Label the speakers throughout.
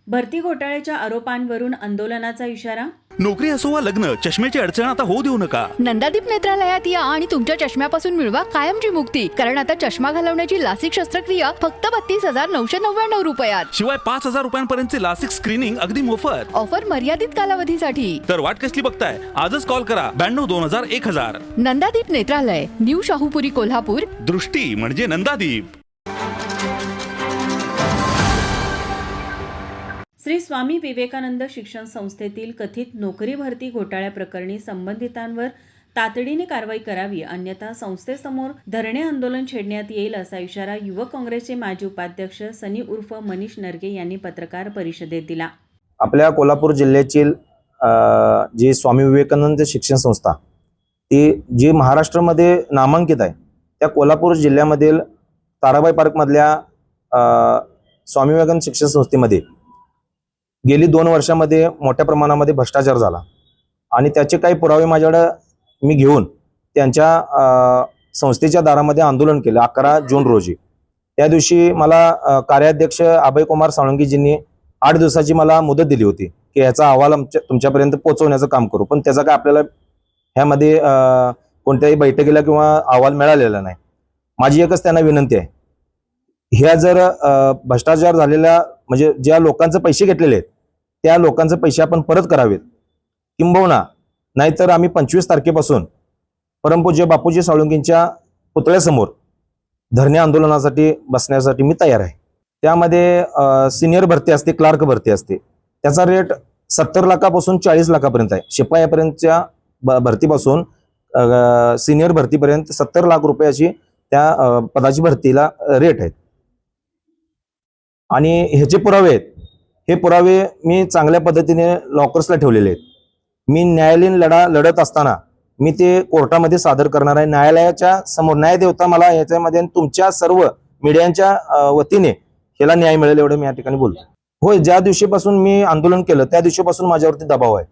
Speaker 1: भरती घोटाळ्याच्या आरोपांवरून आंदोलनाचा इशारा.
Speaker 2: नोकरी असो वा लग्न, चष्म्याची अडचण आता होऊ देऊ नका.
Speaker 3: नंदादीप नेत्रालयात या आणि तुमच्या चष्म्यापासून मिळवा कायमची मुक्ती. कारण आता चष्मा घालवण्याची लासिक शस्त्रक्रिया फक्त 32,999 रुपयात.
Speaker 2: शिवाय 5,000 रुपयांपर्यंतचे लासिक स्क्रीनिंग अगदी मोफत.
Speaker 3: ऑफर मर्यादित कालावधीसाठी.
Speaker 2: तर वाट कसली बघताय, आजच कॉल करा 92-2000-1000.
Speaker 3: नंदादीप नेत्रालय, न्यू शाहूपुरी, कोल्हापूर.
Speaker 2: दृष्टी म्हणजे नंदादीप.
Speaker 1: श्री स्वामी विवेकानंद शिक्षण संस्थेतील कथित नोकरी भरती घोटाळ्याप्रकरणी संबंधितांवर तातडीने कारवाई करावी, अन्यथा संस्थेसमोर धरणे आंदोलन छेडण्यात येईल, असा इशारा युवक काँग्रेसचे माजी उपाध्यक्ष सनी उर्फ मनीष नरके यांनी पत्रकार परिषदेत दिला.
Speaker 4: आपल्या कोल्हापूर जिल्ह्यातील जी स्वामी विवेकानंद शिक्षण संस्था ती जी महाराष्ट्रामध्ये नामांकित आहे, त्या कोल्हापूर जिल्ह्यामधील ताराबाई पार्कमधल्या स्वामी विवेकानंद शिक्षण संस्थेमध्ये गेली 2 वर्षामध्ये मोठ्या प्रमाणामध्ये भ्रष्टाचार झाला आणि त्याचे काही पुरावे माझ्याकडे मी घेऊन त्यांच्या संस्थेच्या दारामध्ये आंदोलन केलं 11 जून रोजी. त्या दिवशी मला कार्याध्यक्ष अभयकुमार साळुंकीजींनी 8 दिवसाची मला मुदत दिली होती की याचा अहवाल तुमच्यापर्यंत पोहोचवण्याचं काम करू, पण त्याचा काय आपल्याला ह्यामध्ये कोणत्याही बैठकीला किंवा अहवाल मिळालेला नाही. माझी एकच त्यांना विनंती आहे, ह्या जर भ्रष्टाचार झालेल्या म्हणजे ज्या लोकांचे पैसे घेतलेले आहेत त्या लोकांचे पैसे आपण परत करावेत, किंबहुना नाहीतर आम्ही 25 तारखेपासून परमपूज्य बापूजी साळुंकींच्या पुतळ्यासमोर धरणे आंदोलनासाठी बसण्यासाठी मी तयार आहे. त्यामध्ये सिनियर भरती असते, क्लार्क भरती असते, त्याचा रेट 70 लाखापासून 40 लाखापर्यंत आहे. शिपायापर्यंतच्या भरतीपासून सिनियर भरतीपर्यंत 70 लाख रुपयाची त्या पदाची भरतीला रेट आहेत. आणि ह्याचे पुरावे आहेत, हे पुरावे मी चांगल्या पद्धतीने लॉकर्सला ठेवलेले आहेत. मी न्यायालयीन लढा लढत असताना मी ते कोर्टामध्ये सादर करणार आहे. न्यायालयाच्या समोर न्याय देवता मला याच्यामध्ये तुमच्या सर्व मीडियांच्या वतीने ह्याला न्याय मिळेल एवढं मी या ठिकाणी बोलतो. होय, ज्या दिवशीपासून मी आंदोलन केलं त्या दिवशीपासून माझ्यावरती दबाव आहे.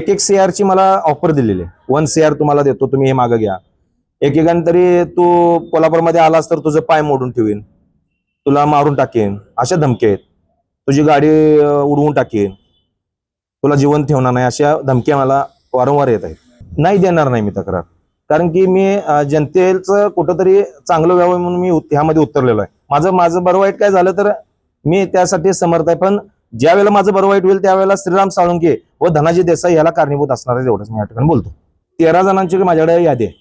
Speaker 4: एक CR ची मला ऑफर दिलेली आहे. 1 CR तुम्हाला देतो, तुम्ही हे मागं घ्या. एकेकाने तरी तू कोल्हापूरमध्ये आलास तर तुझं पाय मोडून ठेवीन, तुला मारून टाकेन, अशा धमक्या आहेत. तुझी गाडी उडवून टाकेन, तुला जिवंत ठेवणार नाही, अशा धमक्या मला वारंवार येत आहेत. नाही देणार नाही मी तक्रार, कारण की मी जनतेचं कुठंतरी चांगलं व्हावं म्हणून मी ह्यामध्ये उतरलेलो आहे. माझं बरं वाईट काय झालं तर मी त्यासाठी समर्थ आहे, पण ज्या वेळेला माझं बरं वाईट होईल त्यावेळेला श्रीराम साळुंके व धनाजी देसाई याला कारणीभूत असणार आहे, एवढंच मी या ठिकाणी बोलतो. 13 जणांची माझ्याकडे यादी आहे,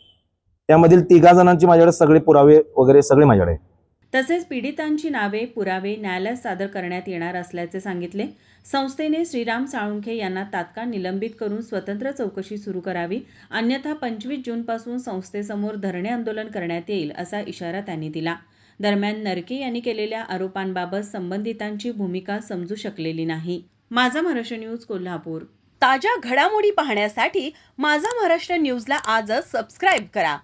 Speaker 4: त्यामधील 3 जणांची माझ्याकडे सगळे पुरावे वगैरे सगळे माझ्याकडे आहे.
Speaker 1: तसेच पीडितांची नावे, पुरावे न्यायालयात सादर करण्यात येणार असल्याचे सांगितले. संस्थेने श्रीराम साळुंखे यांना तात्काळ निलंबित करून स्वतंत्र चौकशी सुरू करावी, अन्यथा 25 जूनपासून संस्थेसमोर धरणे आंदोलन करण्यात येईल, असा इशारा त्यांनी दिला. दरम्यान नरके यांनी केलेल्या आरोपांबाबत संबंधितांची भूमिका समजू शकलेली नाही. माझा महाराष्ट्र न्यूज, कोल्हापूर. ताज्या घडामोडी पाहण्यासाठी माझा महाराष्ट्र न्यूजला आजच सबस्क्राईब करा.